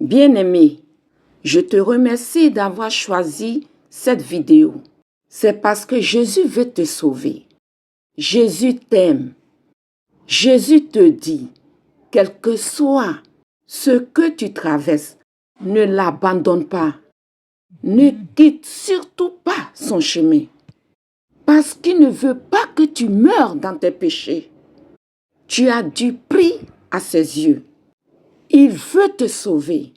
Bien-aimé, je te remercie d'avoir choisi cette vidéo. C'est parce que Jésus veut te sauver. Jésus t'aime. Jésus te dit, quel que soit ce que tu traverses, ne l'abandonne pas. Ne quitte surtout pas son chemin. Parce qu'il ne veut pas que tu meurs dans tes péchés. Tu as du prix à ses yeux. Il veut te sauver.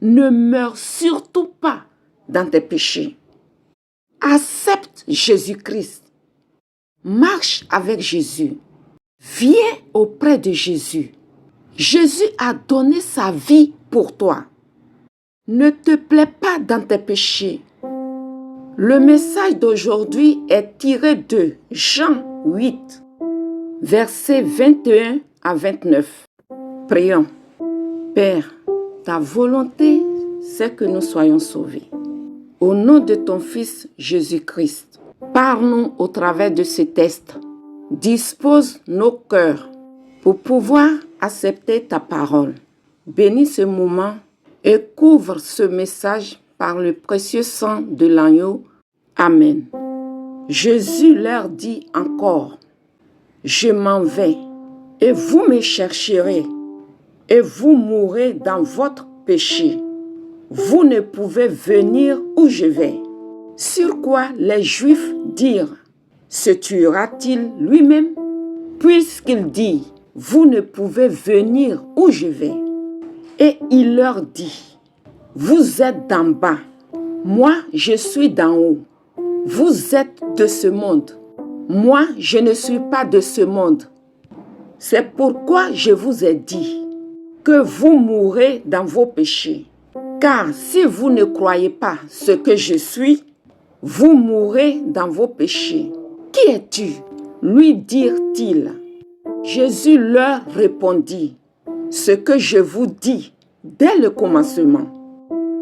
Ne meurs surtout pas dans tes péchés. Accepte Jésus-Christ. Marche avec Jésus. Viens auprès de Jésus. Jésus a donné sa vie pour toi. Ne te plais pas dans tes péchés. Le message d'aujourd'hui est tiré de Jean 8, versets 21 à 29. Prions. Père, ta volonté, c'est que nous soyons sauvés. Au nom de ton Fils Jésus-Christ, parle-nous au travers de ce texte. Dispose nos cœurs pour pouvoir accepter ta parole. Bénis ce moment et couvre ce message par le précieux sang de l'agneau. Amen. Jésus leur dit encore, « Je m'en vais, et vous me chercherez, et vous mourrez dans votre péché. Vous ne pouvez venir où je vais. » Sur quoi les Juifs dirent, « Se tuera-t-il lui-même? Puisqu'il dit, « Vous ne pouvez venir où je vais. » Et il leur dit, « Vous êtes d'en bas, moi je suis d'en haut. Vous êtes de ce monde, moi je ne suis pas de ce monde. C'est pourquoi je vous ai dit que vous mourrez dans vos péchés. Car si vous ne croyez pas ce que je suis, vous mourrez dans vos péchés. Qui es-tu? Lui dirent-ils. Jésus leur répondit, ce que je vous dis dès le commencement.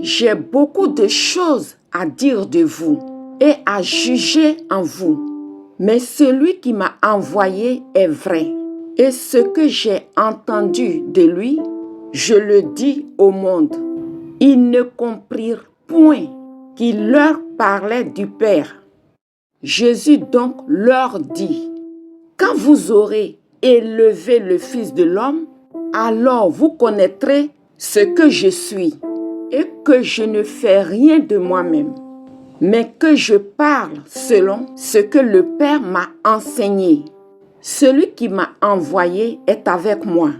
J'ai beaucoup de choses à dire de vous et à juger en vous. Mais celui qui m'a envoyé est vrai. Et ce que j'ai entendu de lui, je le dis au monde. Ils ne comprirent point qu'il leur parlait du Père. Jésus donc leur dit, quand vous aurez élevé le Fils de l'homme, alors vous connaîtrez ce que je suis et que je ne fais rien de moi-même, mais que je parle selon ce que le Père m'a enseigné. Celui qui m'a envoyé est avec moi.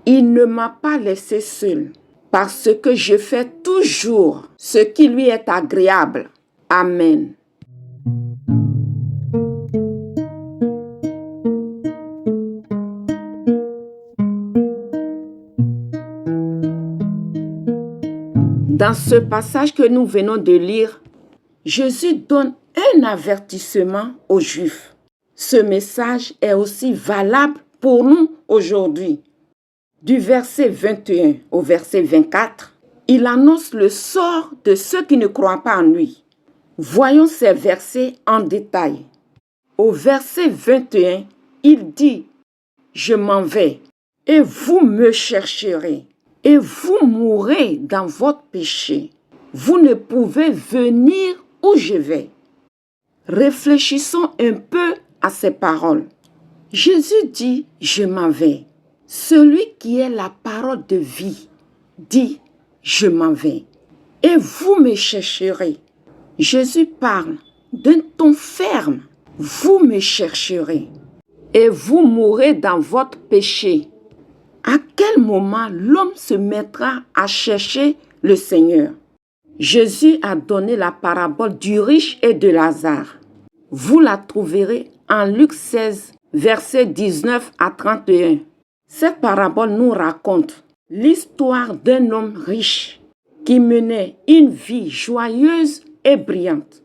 Il ne m'a pas laissé seul, parce que je fais toujours ce qui lui est agréable. Amen. Dans ce passage que nous venons de lire, Jésus donne un avertissement aux Juifs. Ce message est aussi valable pour nous aujourd'hui. Du verset 21 au verset 24, il annonce le sort de ceux qui ne croient pas en lui. Voyons ces versets en détail. Au verset 21, il dit, « Je m'en vais, et vous me chercherez. Et vous mourrez dans votre péché. Vous ne pouvez venir où je vais. » Réfléchissons un peu à ces paroles. Jésus dit, « Je m'en vais. » Celui qui est la parole de vie dit, « Je m'en vais. » Et vous me chercherez. Jésus parle d'un ton ferme. Vous me chercherez. Et vous mourrez dans votre péché. À quel moment l'homme se mettra à chercher le Seigneur? Jésus a donné la parabole du riche et de Lazare. Vous la trouverez en Luc 16, versets 19 à 31. Cette parabole nous raconte l'histoire d'un homme riche qui menait une vie joyeuse et brillante,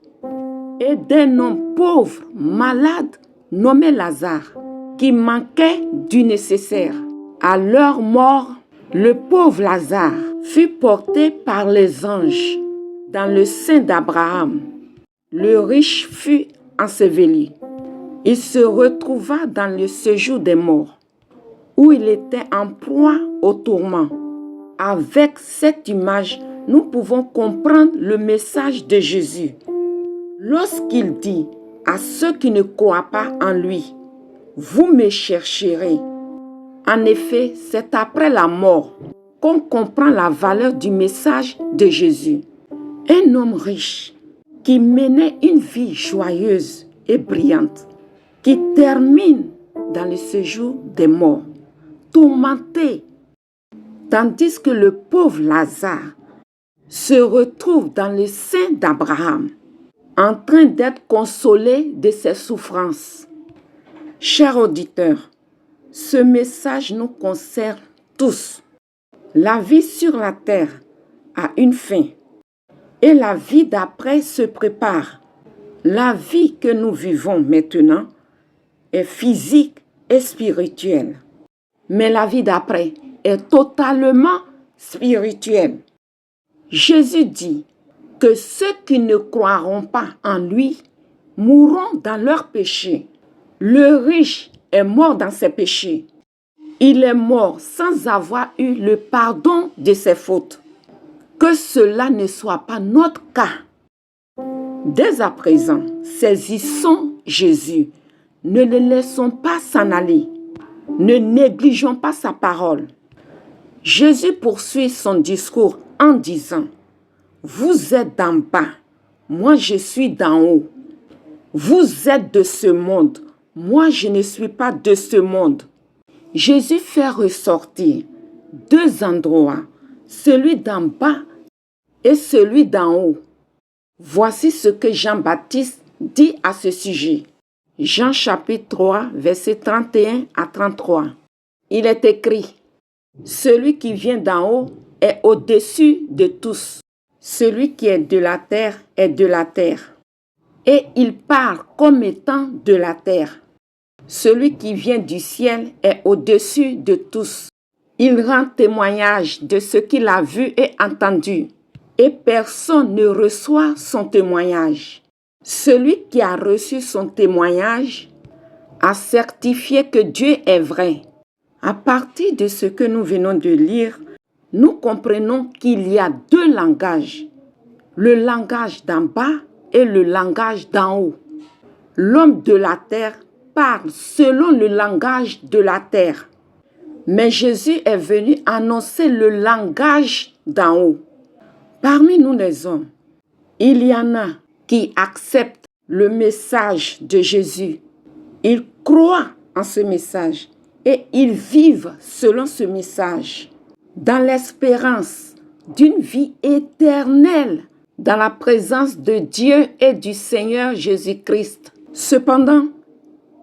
et d'un homme pauvre, malade, nommé Lazare, qui manquait du nécessaire. À leur mort, le pauvre Lazare fut porté par les anges dans le sein d'Abraham. Le riche fut enseveli. Il se retrouva dans le séjour des morts, où il était en proie au tourment. Avec cette image, nous pouvons comprendre le message de Jésus. Lorsqu'il dit à ceux qui ne croient pas en lui, « Vous me chercherez ». En effet, c'est après la mort qu'on comprend la valeur du message de Jésus. Un homme riche qui menait une vie joyeuse et brillante, qui termine dans le séjour des morts, tourmenté, tandis que le pauvre Lazare se retrouve dans le sein d'Abraham, en train d'être consolé de ses souffrances. Chers auditeurs, ce message nous concerne tous. La vie sur la terre a une fin et la vie d'après se prépare. La vie que nous vivons maintenant est physique et spirituelle. Mais la vie d'après est totalement spirituelle. Jésus dit que ceux qui ne croiront pas en lui mourront dans leurs péchés. Le riche est mort dans ses péchés. Il est mort sans avoir eu le pardon de ses fautes. Que cela ne soit pas notre cas. Dès à présent, saisissons Jésus. Ne le laissons pas s'en aller. Ne négligeons pas sa parole. Jésus poursuit son discours en disant, « Vous êtes d'en bas, moi je suis d'en haut. Vous êtes de ce monde, moi je ne suis pas de ce monde. » Jésus fait ressortir deux endroits, celui d'en bas et celui d'en haut. Voici ce que Jean-Baptiste dit à ce sujet. Jean chapitre 3, versets 31 à 33. Il est écrit, « Celui qui vient d'en haut est au-dessus de tous. Celui qui est de la terre est de la terre. Et il parle comme étant de la terre. Celui qui vient du ciel est au-dessus de tous. Il rend témoignage de ce qu'il a vu et entendu. Et personne ne reçoit son témoignage. Celui qui a reçu son témoignage a certifié que Dieu est vrai. » À partir de ce que nous venons de lire, nous comprenons qu'il y a deux langages. Le langage d'en bas et le langage d'en haut. L'homme de la terre parle selon le langage de la terre. Mais Jésus est venu annoncer le langage d'en haut. Parmi nous les hommes, il y en a qui acceptent le message de Jésus. Ils croient en ce message et ils vivent selon ce message, dans l'espérance d'une vie éternelle dans la présence de Dieu et du Seigneur Jésus-Christ. Cependant,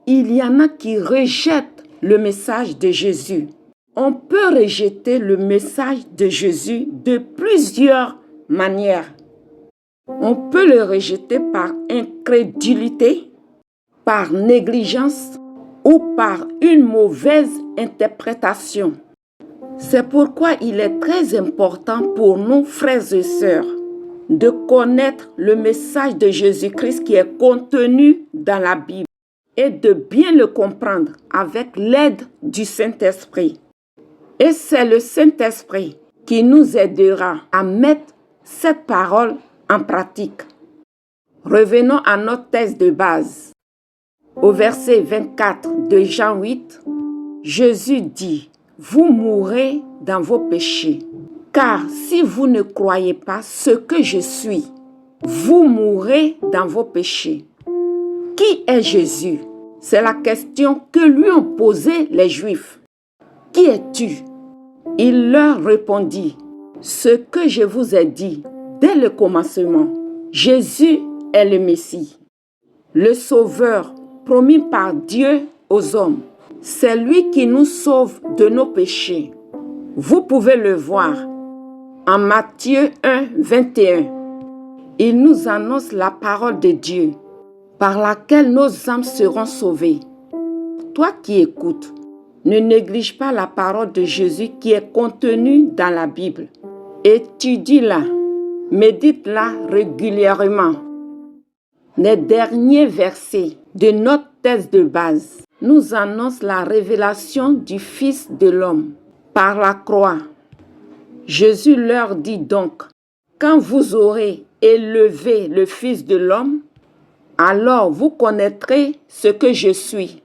il y en a qui rejettent le message de Jésus. On peut rejeter le message de Jésus de plusieurs manières. On peut le rejeter par incrédulité, par négligence ou par une mauvaise interprétation. C'est pourquoi il est très important pour nous, frères et sœurs, de connaître le message de Jésus-Christ qui est contenu dans la Bible et de bien le comprendre avec l'aide du Saint-Esprit. Et c'est le Saint-Esprit qui nous aidera à mettre cette parole en pratique. Revenons à notre texte de base. Au verset 24 de Jean 8, Jésus dit, « Vous mourrez dans vos péchés, car si vous ne croyez pas ce que je suis, vous mourrez dans vos péchés. » Qui est Jésus? C'est la question que lui ont posée les Juifs. « Qui es-tu » Il leur répondit, « Ce que je vous ai dit dès le commencement, Jésus est le Messie, le Sauveur promis par Dieu aux hommes. C'est lui qui nous sauve de nos péchés. » Vous pouvez le voir en Matthieu 1, 21. Il nous annonce la parole de Dieu par laquelle nos âmes seront sauvées. Toi qui écoutes, ne néglige pas la parole de Jésus qui est contenue dans la Bible. Étudie-la, médite-la régulièrement. Les derniers versets de notre texte de base nous annoncent la révélation du Fils de l'homme par la croix. Jésus leur dit donc, quand vous aurez élevé le Fils de l'homme, alors vous connaîtrez ce que je suis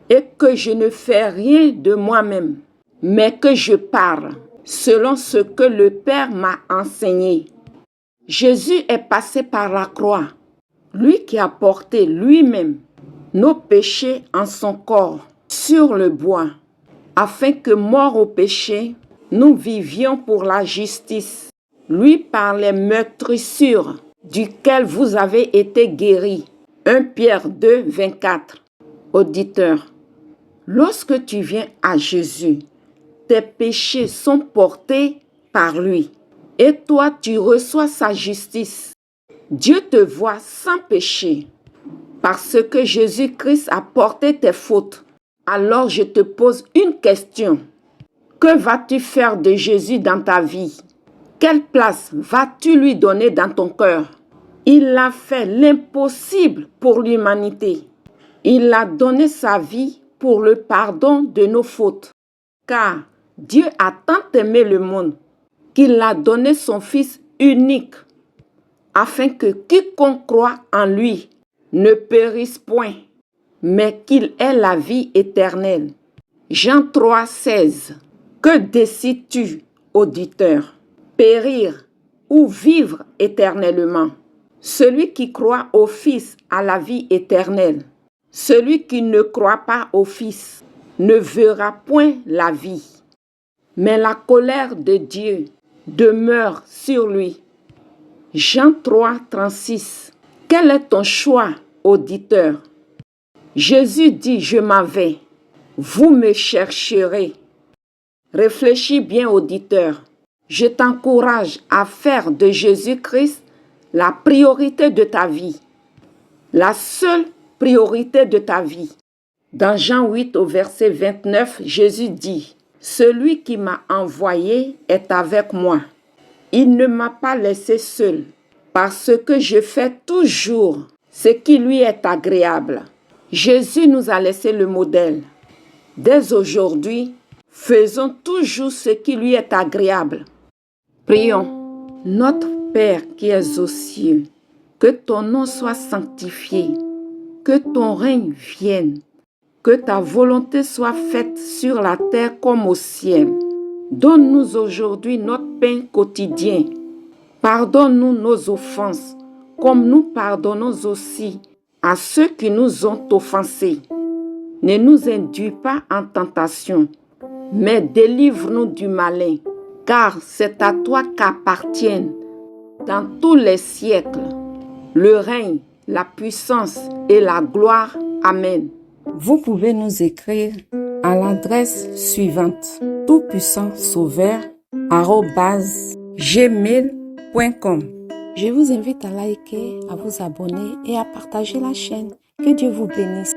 et que je ne fais rien de moi-même, mais que je parle selon ce que le Père m'a enseigné. Jésus est passé par la croix, lui qui a porté lui-même nos péchés en son corps sur le bois, afin que, morts au péché, nous vivions pour la justice. Lui par les meurtrissures duquel vous avez été guéris. 1 Pierre 2, 24. Auditeur, lorsque tu viens à Jésus, tes péchés sont portés par lui et toi tu reçois sa justice. Dieu te voit sans péché parce que Jésus-Christ a porté tes fautes. Alors je te pose une question. Que vas-tu faire de Jésus dans ta vie? Quelle place vas-tu lui donner dans ton cœur? Il a fait l'impossible pour l'humanité. Il a donné sa vie pour le pardon de nos fautes. Car Dieu a tant aimé le monde qu'il a donné son Fils unique, afin que quiconque croit en lui ne périsse point, mais qu'il ait la vie éternelle. Jean 3, 16. Que décides-tu, auditeur? Périr ou vivre éternellement? Celui qui croit au Fils a la vie éternelle. Celui qui ne croit pas au Fils ne verra point la vie, mais la colère de Dieu demeure sur lui. Jean 3, 36. Quel est ton choix, auditeur? Jésus dit, je m'en vais. Vous me chercherez. Réfléchis bien, auditeur. Je t'encourage à faire de Jésus-Christ la priorité de ta vie. La seule priorité de ta vie. Dans Jean 8 au verset 29, Jésus dit, « Celui qui m'a envoyé est avec moi. Il ne m'a pas laissé seul, parce que je fais toujours ce qui lui est agréable. » Jésus nous a laissé le modèle. Dès aujourd'hui, faisons toujours ce qui lui est agréable. Prions. Notre Père qui es aux cieux, que ton nom soit sanctifié, que ton règne vienne, que ta volonté soit faite sur la terre comme au ciel. Donne-nous aujourd'hui notre pain quotidien. Pardonne-nous nos offenses, comme nous pardonnons aussi à ceux qui nous ont offensés. Ne nous induis pas en tentation, mais délivre-nous du malin, car c'est à toi qu'appartiennent, dans tous les siècles, le règne, la puissance et la gloire. Amen. Vous pouvez nous écrire à l'adresse suivante: toutpuissantsauveur@gmail.com. Je vous invite à liker, à vous abonner et à partager la chaîne. Que Dieu vous bénisse.